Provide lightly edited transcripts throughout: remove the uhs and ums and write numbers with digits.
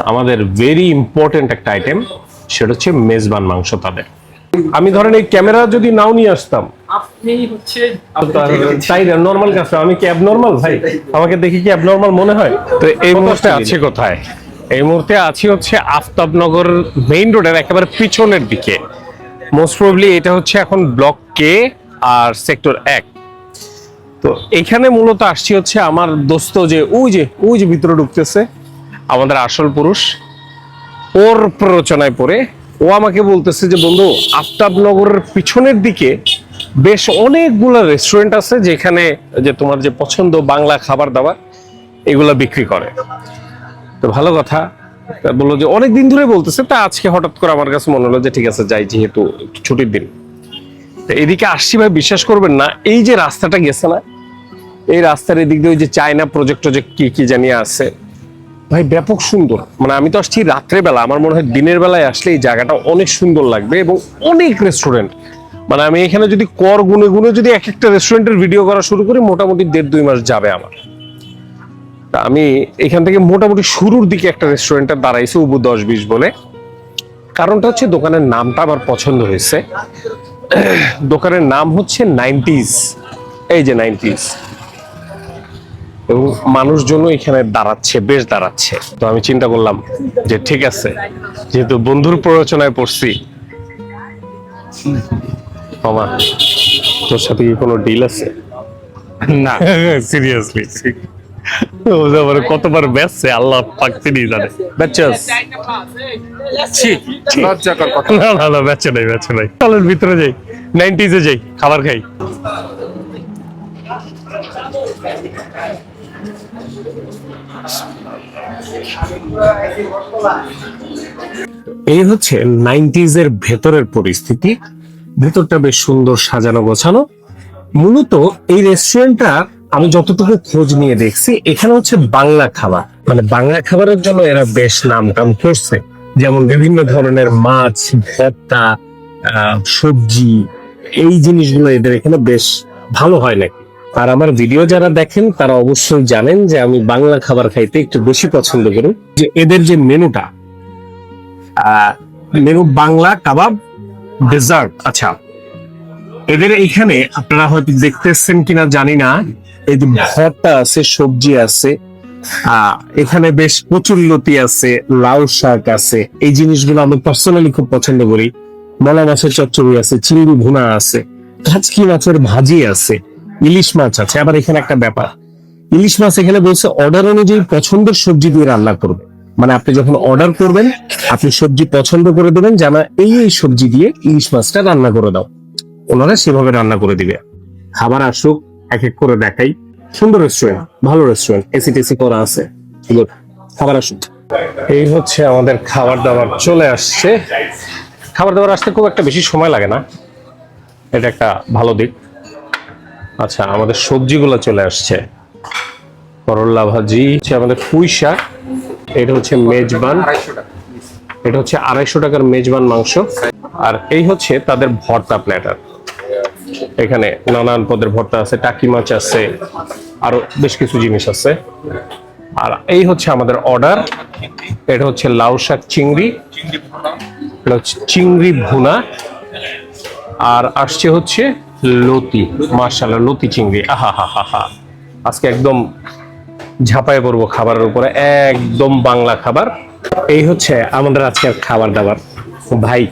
আমাদের very important একটা item, সেটা হচ্ছে মেজবান মাংস। তাদের আমি ধরেন এই ক্যামেরা যদি নাও নিয়ে আসতাম, আপনি হচ্ছে তাই না? নর্মাল কাছে আমি কি অ্যাবনর্মাল ভাই? আমাকে দেখি কি অ্যাবনর্মাল মনে হয়? তো এই মুহূর্তে আছে কোথায়? এই মুহূর্তে আছি হচ্ছে আফতাবনগর মেইন রোডের একেবারে পিছনের দিকে। মোস্ট প্রবাবলি এটা হচ্ছে এখন ব্লক কে আর সেক্টর 1। তো এখানে মূলত আসছি হচ্ছে আমার দোস্ত যে ওই যে ভিতরে ঢুকতেছে, আমাদের আসল পুরুষ, ওর প্ররোচনায় পড়ে ও আমাকে বলতেছে যে বন্ধু, আফতাবনগরের পিছনের দিকে বেশ অনেকগুলো রেস্টুরেন্ট আছে যেখানে যে তোমার যে পছন্দ বাংলা খাবার দাবার এগুলা বিক্রি করে। তো ভালো কথা, বললো যে অনেকদিন ধরে বলতেছে, তা আজকে হঠাৎ করে আমার কাছে মনে হলো যে ঠিক আছে যাই, যেহেতু ছুটির দিন। তো এদিকে আসছি ভাই, বিশ্বাস করবেন না, এই যে রাস্তাটা গেছে না, এই রাস্তার এদিক দিয়ে ওই যে চায়না প্রজেক্ট কি জানিয়ে আছে ভাই, ব্যাপক সুন্দর। মানে আমি তো আসছি রাত্রে বেলা, আমার মনে হয় দিনের বেলায় আসলে এই জায়গাটা অনেক সুন্দর লাগবে এবং অনেক রেস্টুরেন্ট। মানে আমি এখানে যদি কর গুনে গুনে যদি এক একটা রেস্টুরেন্টের ভিডিও করা শুরু করি, মোটামুটি 1.5-2 মাস যাবে আমার। তা আমি এখান থেকে মোটামুটি শুরুর দিকে একটা রেস্টুরেন্টে দাঁড়াইছি, উবু 10-20 বলে। কারণটা হচ্ছে দোকানের নামটা আমার পছন্দ হয়েছে। দোকানের নাম হচ্ছে 90s, এই যে 90s, এবং মানুষজন এখানে দাঁড়াচ্ছে, বেশ দাঁড়াচ্ছে। তো আমি চিন্তা করলাম যে ঠিক আছে, যেহেতু বন্ধুর প্ররোচনায় পড়ছি, মামা তোর সাথে কি কোনো ডিল আছে? না সিরিয়াসলি ও যে আমার কতবার বেচছে আল্লাহ পাক তিনি জানে। বেচছস? লজ্জাকর কথা। না বেচে নাই। চলেন ভিতরে যাই, 90s এ যাই, খাবার খাই। এই হচ্ছে 90s এর ভেতরের পরিস্থিতি। ভেতরটা বেশ সুন্দর সাজানো গোছানো। মূলত এই রেস্টুরেন্টটা আমি যতটুকু খোঁজ নিয়ে দেখছি, এখানে হচ্ছে বাংলা খাবার, মানে বাংলা খাবারের জন্য এরা বেশ নামটাম করছে। যেমন বিভিন্ন ধরনের মাছ, ভর্তা, সবজি, এই জিনিসগুলো এদের এখানে বেশ ভালো হয় নাকি। আর আমার ভিডিও যারা দেখেন তারা অবশ্যই জানেন যে আমি বাংলা খাবার খাইতে একটু বেশি পছন্দ করি। যে এদের যে মেনুটা, মেনু বাংলা কাবাব ডেজার্ট। আচ্ছা, এদের এইখানে আপনারা হয়তো দেখতেছেন কিনা জানি না, এই যে ভর্তা আছে, সবজি আছে, এখানে বেশ কচুরলতি আছে, লাউ শাক আছে। এই জিনিসগুলো আমি পার্সোনালি খুব পছন্দ করি। মলা মাছের চচ্চড়ি আছে, চিংড়ি ভুনা আছে, কাচকি মাছের ভাজি আছে, ইলিশ মাছ আছে। আবার এখানে একটা ব্যাপার, ইলিশ মাছ এখানে বলছে অর্ডার অনুযায়ী পছন্দের সবজি দিয়ে রান্না করবে। মানে আপনি যখন অর্ডার করবেন, আপনি সবজি পছন্দ করে দেবেন যে আমার এই সবজি দিয়ে ইলিশ মাছটা রান্না করে দাও, ওনারা সেভাবে রান্না করে দিবে। খাবার আসুক, এক এক করে দেখাই। সুন্দর রেস্টুরেন্ট, ভালো রেস্টুরেন্ট, এসি টেসি করা আছে। খাবার আসুক। এই হচ্ছে আমাদের খাবার দাবার চলে আসছে। খাবার দাবার আসতে খুব একটা বেশি সময় লাগে না, এটা একটা ভালো দিক। আচ্ছা, আমাদের সবজিগুলো চলে আসছে। করল্লা ভাজি, আমাদের পুঁই শাক, এটা হচ্ছে মেজবান, এটা হচ্ছে 250 টাকার মেজবান মাংস। আর এই হচ্ছে তাদের ভর্তা প্ল্যাটার। এখানে নানান পদের ভর্তা আছে, টাকি মাছ আছে, আরো বেশ কিছু জিনিস আছে। আর এই হচ্ছে আমাদের অর্ডার, এটা হচ্ছে লাউ শাক চিংড়ি, এটা হচ্ছে চিংড়ি ভুনা, আর আসছে হচ্ছে লতি। মাশাআল্লাহ, লতি চিংড়ি, আহা হা হা হা। আজকে একদম ঝাঁপায় পড়বো খাবারের উপরে, একদম বাংলা খাবার। এই হচ্ছে আমাদের আজকের খাবার দাবার। ভাই,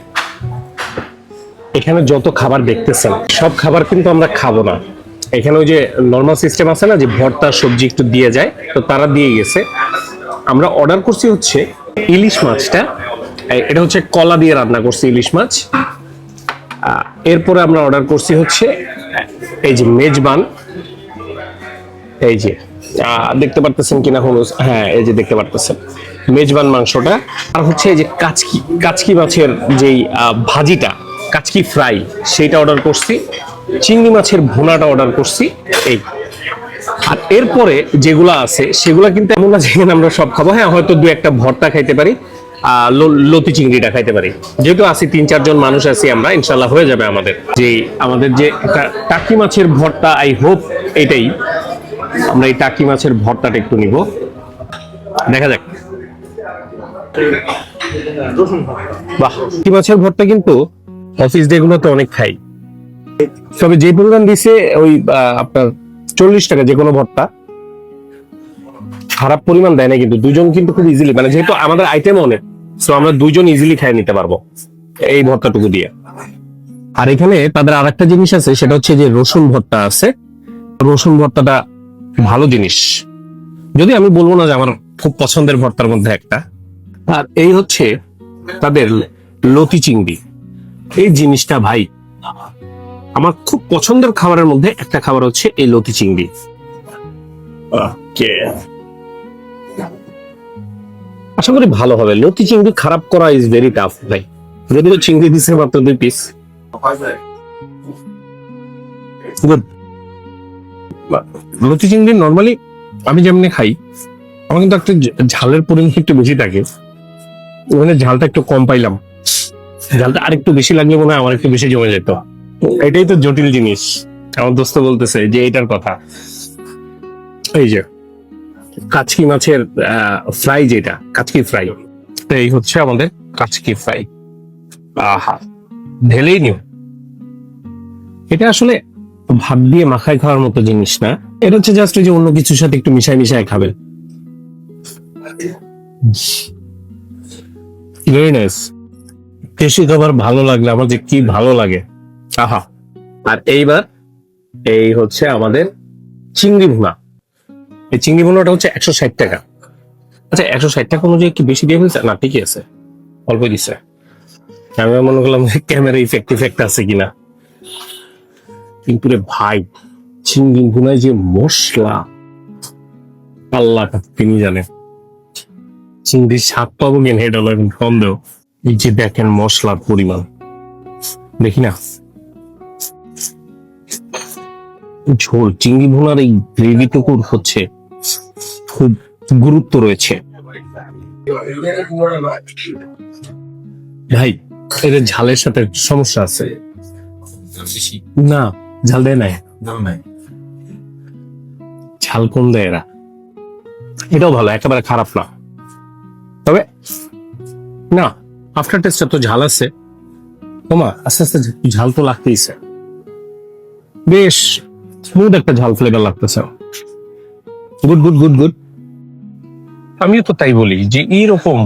এখানে যত খাবার দেখতেছেন সব খাবার কিন্তু আমরা খাবো না। এখানে ওই যে নর্মাল সিস্টেম আছে না, যে ভর্তা সবজি একটু দিয়ে যায়, তো তারা দিয়ে গেছে। আমরা অর্ডার করছি হচ্ছে ইলিশ মাছটা, এটা হচ্ছে কলা দিয়ে রান্না করছি ইলিশ মাছ। এরপরে আমরা অর্ডার করছি হচ্ছে এই যে মেজবান, এই যে দেখতে পারতেছেন কিনা হলুস, হ্যাঁ এই যে দেখতে পারতেছেন মেজবান মাংসটা। আর হচ্ছে এই যে কাচকি মাছের যেই ভাজিটা, কাচকি ফ্রাই, সেইটা অর্ডার করছি। চিংড়ি মাছের ভুনাটা অর্ডার করছি। এই আর এরপরে যেগুলো আছে সেগুলো কিন্তু এমন না যেখানে আমরা সব খাবো। হ্যাঁ, হয়তো 2-1টা ভর্তা খাইতে পারি, লতি চিংড়িটা খাইতে পারি। যেহেতু আছি 3-4 জন মানুষ আছি আমরা, ইনশাল্লাহ হয়ে যাবে আমাদের। আমাদের যে টাকি মাছের ভর্তা, আই হোপ এটাই। আমরা এই টাকি মাছের ভর্তাটা একটু নিব। দেখা যাক। বাহ, কি মাছের ভর্তা কিন্তু অফিস ডে গুলোতে অনেক খাই, তবে যে পরিমাণ দিছে ওই আপনার 40 টাকা যে কোনো ভর্তা, খারাপ পরিমাণ দেয় না কিন্তু। দুজন কিন্তু খুব ইজিলি, মানে যেহেতু আমাদের আইটেম অনেক, সো আমরা দুজন ইজিলি খাই নিতে পারবো এই ভর্তাটুকু দিয়ে। আর এখানে তাদের আরেকটা জিনিস আছে, সেটা হচ্ছে যে রসুন ভর্তা আছে। রসুন ভর্তাটা ভালো জিনিস, যদি আমি বলবো না যে আমার খুব পছন্দের ভর্তার মধ্যে একটা। আর এই হচ্ছে তাদের লতি চিংড়ি। এই জিনিসটা ভাই আমার খুব পছন্দের খাবারের মধ্যে একটা খাবার হচ্ছে এই লতি চিংড়ি। আশা করি ভালো হবে। লতি চিংড়ি খারাপ করা ইজ ভেরি টাফ ভাই, যদিও চিংড়ি দিচ্ছে মাত্র 2 পিস। লতি চিংড়ি নর্মালি আমি যেমনি খাই, আমার কিন্তু একটা ঝালের পরিমাণ একটু বেশি থাকে, ওখানে ঝালটা একটু কম পাইলাম। ঝালটা আর একটু বেশি লাগলে মনে হয় আমার একটু বেশি জমে যেত। এটাই তো জটিল জিনিস। আমার দোস্ত বলতেছে যে এটার কথা, এই যে কাচকি মাছের ফ্রাই, যেটা কাচকি ফ্রাই, এই হচ্ছে আমাদের কাচকি ফ্রাই। আহা, ঢেলেই নিও। এটা আসলে ভাত দিয়ে মাখায় খাওয়ার মতো জিনিস না, এটা হচ্ছে জাস্ট যে অন্য কিছুর সাথে একটু মিশাই মিশাই খাবেন। Very nice. দেশি খাবার ভালো লাগলে আমার যে কি ভালো লাগে, আহা। আর এইবার এই হচ্ছে আমাদের চিংড়ি ভুনা। এই চিংড়ি ভুনাটা হচ্ছে 160 টাকা। আচ্ছা, 160 টাকা অনুযায়ী কি বেশি দিয়ে ফেলছে? না, ঠিকই আছে, অল্প দিচ্ছে। আমি মনে করলাম ক্যামেরা ইফেক্ট আছে কিনা, কিন্তু রে ভাই, চিংড়ি ভুনায় যে মশলা, আল্লাহ তিনি জানে। চিংড়ির স্বাদ পাবো কিনা এটা হলো এখন সন্দেহ। এই যে দেখেন মশলার পরিমাণ, দেখি না ঝোল। চিংড়ি ভুনার এই গ্রেভিটুকুর হচ্ছে খুব গুরুত্ব রয়েছে ভাই। এদের ঝালের সাথে সমস্যা আছে না, ঝাল দেয় নাই, ঝাল কম দেয় এরা। এটাও ভালো, একেবারে খারাপ না, তবে না আফটার টেস্টটা তো ঝাল আছে। ওমা, আস্তে আস্তে ঝাল তো লাগতেইছে, বেশ স্মুথ একটা ঝাল ফ্লেভার লাগতেছে। Good good good good. আমিও তো তাই বলি যে এইরকম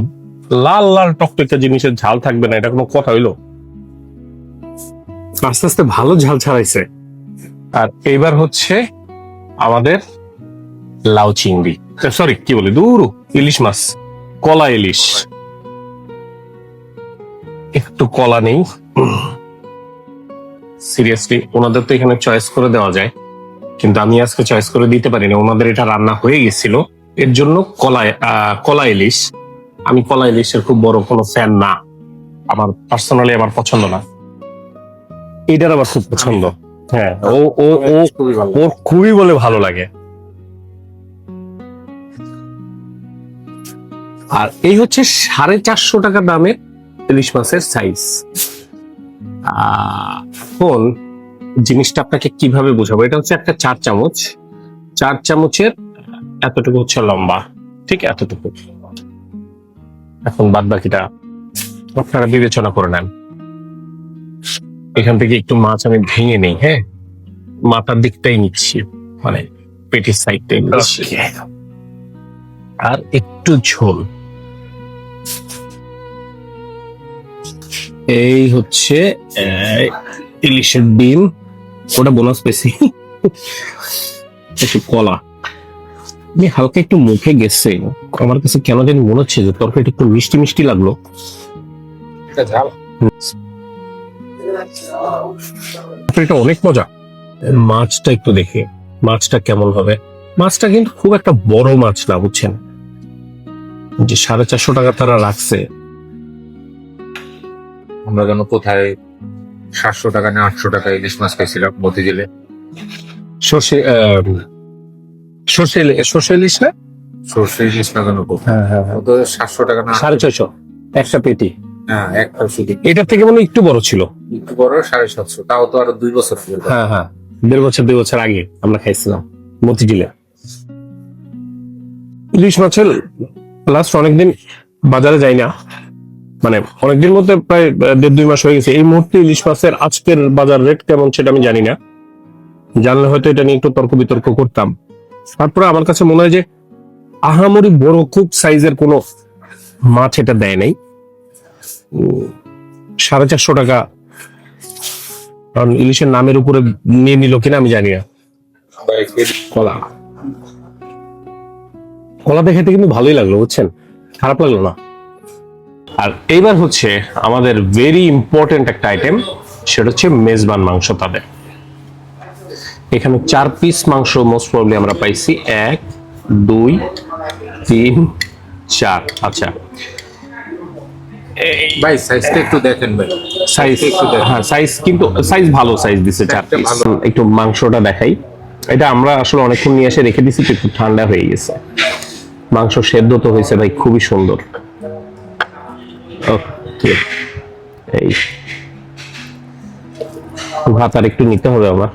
লাল লাল টকটকে জিনিসের ঝাল থাকবে না, এটা কোনো কথা হইলো? আস্তে আস্তে ভালো ঝাল ছাড়াইছে। আর এবার হচ্ছে আমাদের লাউ চিংড়ি, সরি কি বলি, দূর, ইলিশ মাছ, কলা ইলিশ। একটু কলা নেই, সিরিয়াসলি। ওনাদের তো এখানে চয়েস করে দেওয়া যায়, কিন্তু আমি আজকে চয়েস করে দিতে পারি না। ওনাদের এটা রান্না হয়ে গেছিল, এর জন্য কলা ইলিশ। আমি কলা ইলিশের খুব বড় কোনো ফ্যান না, আমার পার্সোনালি আমার পছন্দ না। এটার আবার খুব পছন্দ। হ্যাঁ, ও ও ও ওর খুবই বলে ভালো লাগে। আর এই হচ্ছে 450 টাকা দামের ইলিশ মাছের সাইজ। এখন জিনিসটা আপনাকে কিভাবে বোঝাবো, এটা হচ্ছে একটা 4 চামচ, 4 চামচের এতটুকু হচ্ছে লম্বা, ঠিক এতটুকু। এখন বাদ বাকিটা আপনারা বিবেচনা করে নেন। এখান থেকে একটু মাছ আমি ভেঙে নেই, হ্যাঁ, মাথার দিকটাই নিচ্ছি, মানে পেটের সাইডটাই নিচ্ছি, আর একটু ঝোল। এই হচ্ছে ইলিশের ডিম, ওটা বোনাস পেয়েছি। একটু কলা, আমি হালকা একটু মুখে গেছে, আমার কাছে কেন জানি মনে হচ্ছে যে তরকারিটা একটু মিষ্টি মিষ্টি লাগলো। এটা অনেক মজা। মাছটা একটু দেখে, মাছটা কেমন হবে। মাছটা কিন্তু খুব একটা বড় মাছ না, বুঝছেন, যে 450 টাকা তারা রাখছে। আমরা যেন কোথায় 700 টাকা না 800 টাকা ইলিশ মাছ খাইছিলাম মতিঝিলে। সর্ষে সর্ষে ইলিশ না, সর্ষে ইলিশ না যেন হ্যাঁ হ্যাঁ হ্যাঁ, 700 টাকা না 650 একটা পেটি। হ্যাঁ, একটা শুধু এটার থেকে মনে হয় একটু বড় ছিল, একটু বড় 750, তাও তো আরো 2 বছর পরে। হ্যাঁ হ্যাঁ, 2 বছর আগে আমরা খাইছিলাম মতিঝিলে। ইলিশ মাছের লাস্ট অনেকদিন বাজারে যাই না, মানে অনেকদিন মধ্যে প্রায় 1.5-2 মাস হয়ে গেছে। এই মুহূর্তে ইলিশ মাছের আজকের বাজার রেট কেমন সেটা আমি জানি না, জানলে হয়তো এটা নিয়ে একটু তর্ক বিতর্ক করতাম। তারপরে আমার কাছে মনে হয় যে আহামরি বড় খুব সাইজের কোনো মাছ এটা দেয় নাই। 450 টাকা, কারণ ইলিশের নামের উপরে নিয়ে নিল কিনা আমি জানি না। কলা কলা দেখে কিন্তু ভালোই লাগলো, বুঝছেন, খারাপ লাগলো না। আর এইবার হচ্ছে আমাদের ভেরি ইম্পর্টেন্ট একটা আইটেম, সেটা হচ্ছে মেজবান মাংস। তাদের এখানে 4 পিস মাংস মোস্ট প্রবাবলি আমরা পাইছি, 1 2 3 4। আচ্ছা ভাই সাইজটা একটু দেখেন ভাই, সাইজ, হ্যাঁ সাইজ কিন্তু সাইজ ভালো সাইজ দিছে 4 পিস। একটু মাংসটা দেখাই। এটা আমরা আসলে অনেকক্ষণ নিয়ে এসে রেখে দিছি, একটু ঠান্ডা হয়ে গেছে। মাংস সেদ্ধ তো হয়েছে ভাই, খুবই সুন্দর। ওকে, এই ভাত আর একটু নিতে হবে আমার।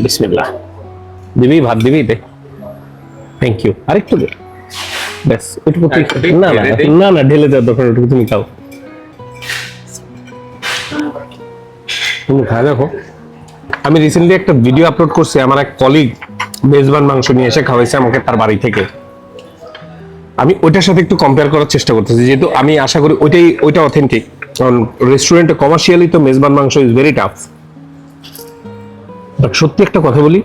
বিসমিল্লাহ। দিবি ভাত, দিবি দে, থ্যাংক ইউ। আরেকটু দে, ব্যাস এটুকু। না না না না, ঢেলে দেওয়ার দরকার, ওটুকু তুমি খাও। তুমি খা দেখো। আমি রিসেন্টলি একটা ভিডিও আপলোড করছি, আমার এক কলিগ মেজবান মাংস নিয়ে এসে খাওয়াইছে আমাকে তার বাড়ি থেকে। আমি ওইটার সাথে একটু কম্পেয়ার করার চেষ্টা করতেছি, যেহেতু আমি আশা করি ওইটা অথেন্টিক। কারণ রেস্টুরেন্টে কমার্শিয়ালি তো মেজবান মাংস ইজ ভেরি টাফ। বাট সত্যি একটা কথা বলি,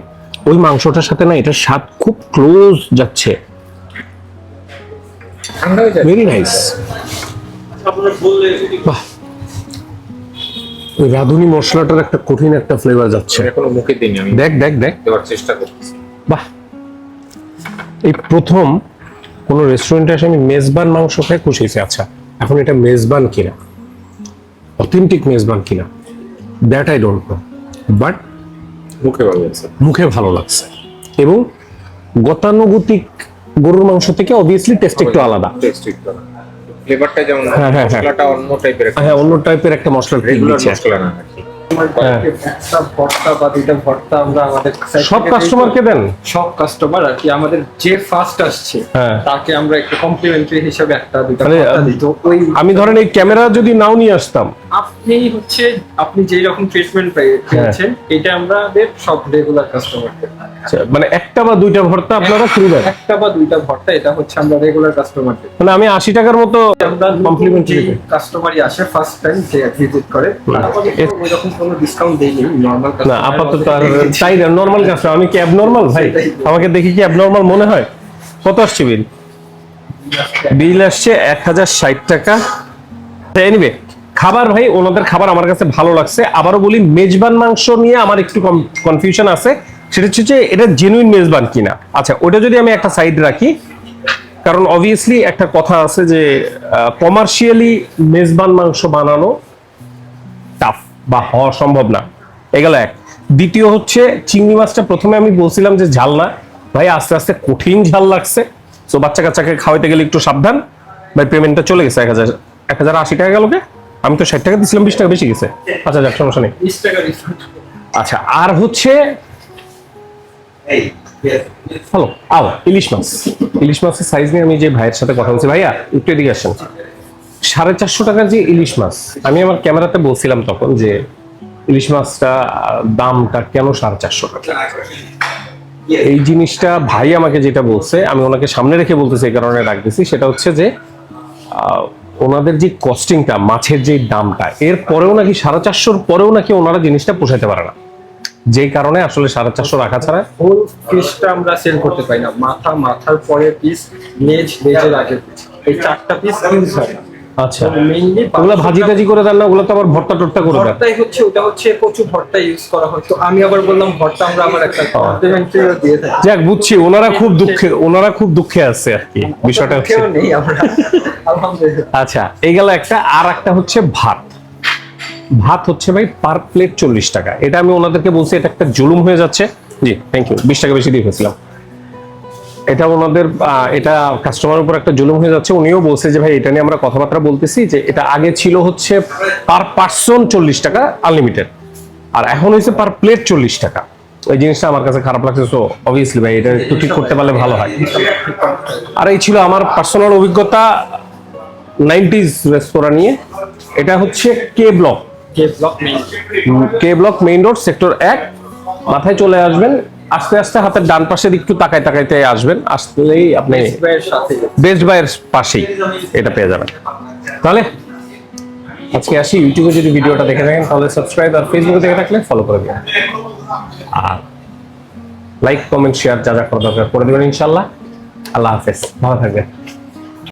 ওই মাংসটার সাথে না এটার স্বাদ খুব ক্লোজ যাচ্ছে। Very nice. বাহ, ওই রাঁধুনি মশলাটার একটা কঠিন একটা ফ্লেভার যাচ্ছে। এখনো মুখে দিইনি আমি, দেখ দেখ দেখ, দেওয়ার চেষ্টা করতেছি। বাহ, এই প্রথম কোন রেস্টুরেন্টে এসে আমি মেজবান মাংস খাই, খুশি হয়েছি। আচ্ছা, এখন এটা মেজবান কিনা, অথেন্টিক মেজবান কিনা, that I don't know, but মুখে ভালো লাগছে, মুখে ভালো লাগছে। এবং গতানুগতিক গরুর মাংস থেকে অবভিয়াসলি টেস্ট একটু আলাদা। টেস্ট একটু আলাদা। ফ্লেভারটা যেমন, হ্যাঁ, হ্যাঁ, হ্যাঁ। মশলাটা অন্য টাইপের, হ্যাঁ, অন্য টাইপের একটা মশলা রেগুলার দিচ্ছে। মশলা না আর কি। একটা ভর্তা বা দুইটা ভর্তা আমরা আমাদের side সব থেকে কাস্টমারকে দেন? সব কাস্টমার আর কি, আমাদের যে ফার্স্ট আসছে হ্যাঁ। তাকে আমরা একটু কমপ্লিমেন্টারি হিসেবে একটা দুইটা মানে, ভর্তা দিই। তো ওই আমি ধরেন এই ক্যামেরা যদি নাও নিয়ে আসতাম, আপনি হচ্ছে আপনি যেই রকম ট্রিটমেন্ট পেয়েছেন, এটা আমাদের সব রেগুলার কাস্টমারকে, মানে একটা বা দুইটা ভর্তা আপনারা ফ্রি দেন? একটা বা দুইটা ভর্তা, এটা হচ্ছে আমরা রেগুলার কাস্টমারকে। মানে আমি 80 টাকার মতো আমরা কমপ্লিমেন্টারি যে কাস্টমারই আসে ফার্স্ট টাইম যে ভিজিট করে, ওই রকম কোনো ডিসকাউন্ট দেইনি নরমাল না আপাতত। আর তাই না, নর্মাল কাস্টমার। আমি কি অ্যাবনর্মাল ভাই? আমাকে দেখি কি অ্যাবনর্মাল মনে হয়? কত আসছে বিল? বিল আসছে 1060 টাকা। এনিওয়ে, খাবার ভাই, ওনাদের খাবার আমার কাছে ভালো লাগছে। আবারও বলি, মেজবান মাংস নিয়ে আমার একটু কনফিউশন আছে, সেটা হচ্ছে যে এটা জেনুইন মেজবান কিনা। আচ্ছা, ওটা যদি আমি একটা সাইড রাখি, কারণ অবভিয়াসলি একটা কথা আছে যে কমার্শিয়ালি মেজবান মাংস বানানো টাফ বা হওয়া সম্ভব না। এগুলো এক। দ্বিতীয় হচ্ছে চিংড়ি মাছটা প্রথমে আমি বলছিলাম যে ঝাল না, ভাই আস্তে আস্তে কঠিন ঝাল লাগছে। তো বাচ্চা কাচ্চাকে খাওয়াইতে গেলে একটু সাবধান ভাই। পেমেন্টটা চলে গেছে 1080 টাকা গেল। আমি তো 60 টাকা দিছিলাম, 20 টাকা বেশি গেছে। আচ্ছা যাক, সমস্যা নেই। 20 টাকা রিফান্ড। আচ্ছা, আর হচ্ছে হ্যালো, ইলিশ মাছ। ইলিশ মাছের সাইজ নিয়ে আমি যে ভাইয়ের সাথে কথা বলছি, ভাইয়া একটু এদিকে আসেন। 450 টাকার যে ইলিশ মাছ, আমি আমার ক্যামেরাতে বলছিলাম তখন যে ইলিশ মাছটা দামটা কেন 450 টাকা। এই জিনিসটা ভাই আমাকে যেটা বলছে, আমি ওনাকে সামনে রেখে বলতেছি, এই কারণে রাখতেছি, সেটা হচ্ছে যে ওনাদের যে কস্টিংটা, মাছের যে দামটা, এর পরেও নাকি 450 পরেও নাকি ওনারা জিনিসটা পোষাইতে পারে না, যেই কারণে আসলে 450 রাখা ছাড়া হোল ফিশটা আমরা সেল করতে পারি না। মাথার পরে পিস, লেজের আগে পিস, এই 4টা পিস ইউজ হয়। আচ্ছা, মেইনলি ওগুলো ভাজি টাজি করে দেন না? ওগুলো তো আবার ভর্তা টর্তা করে দেন। ভর্তাই হচ্ছে, ওটা হচ্ছে প্রচুর ভর্তা ইউজ করা হয়। তো আমি আবার বললাম ভর্তা আমরা আবার একটা কমপ্লিমেন্টারি দিয়ে থাকি। যাক, বুঝছি, ওনারা খুব দুঃখে আছে আর কি, বিষয়টা হচ্ছে। কেউ নেই আমরা, আলহামদুলিল্লাহ। আচ্ছা, এই গেল একটা। আর একটা হচ্ছে ভাত হচ্ছে ভাই পার প্লেট 40 টাকা। এটা আমি ওনাদেরকে বলছি, এটা একটা জুলুম হয়ে যাচ্ছে। জি থ্যাংক ইউ, 20 টাকা বেশি দিয়ে ফেলছিলাম। এটা ওনাদের এটা কাস্টমারের উপর একটা জুলুম হয়ে যাচ্ছে। উনিও বলছে যে ভাই, এটা নিয়ে আমরা কথাবার্তা বলতেছি, যে এটা আগে ছিল হচ্ছে পার পার্সন 40 টাকা আনলিমিটেড, আর এখন হয়েছে পার প্লেট 40 টাকা। ওই জিনিসটা আমার কাছে খারাপ লাগছে, সো অবভিয়াসলি ভাই এটা একটু ঠিক করতে পারলে ভালো হয়। আর এই ছিল আমার পার্সোনাল অভিজ্ঞতা 90s রেস্তোরাঁ নিয়ে। এটা হচ্ছে কে ব্লক মেইন রোড সেক্টর 1, মাথায় চলে আসবেন, আস্তে আস্তে হাতের ডান পাশের একটু তাকায় তাকাইতে আসবেন, আসলেই আপনি বেস্ট বাইয়ের পাশেই এটা পেয়ে যাবেন। তাহলে আজকে আসি। ইউটিউবে যদি ভিডিওটা দেখে থাকেন তাহলে সাবস্ক্রাইব, আর ফেসবুকে দেখে থাকলে ফলো করে দিন, আর লাইক কমেন্ট শেয়ার যা যা করা দরকার করে দেবেন ইনশাল্লাহ। আল্লাহ হাফেজ, ভালো থাকবেন।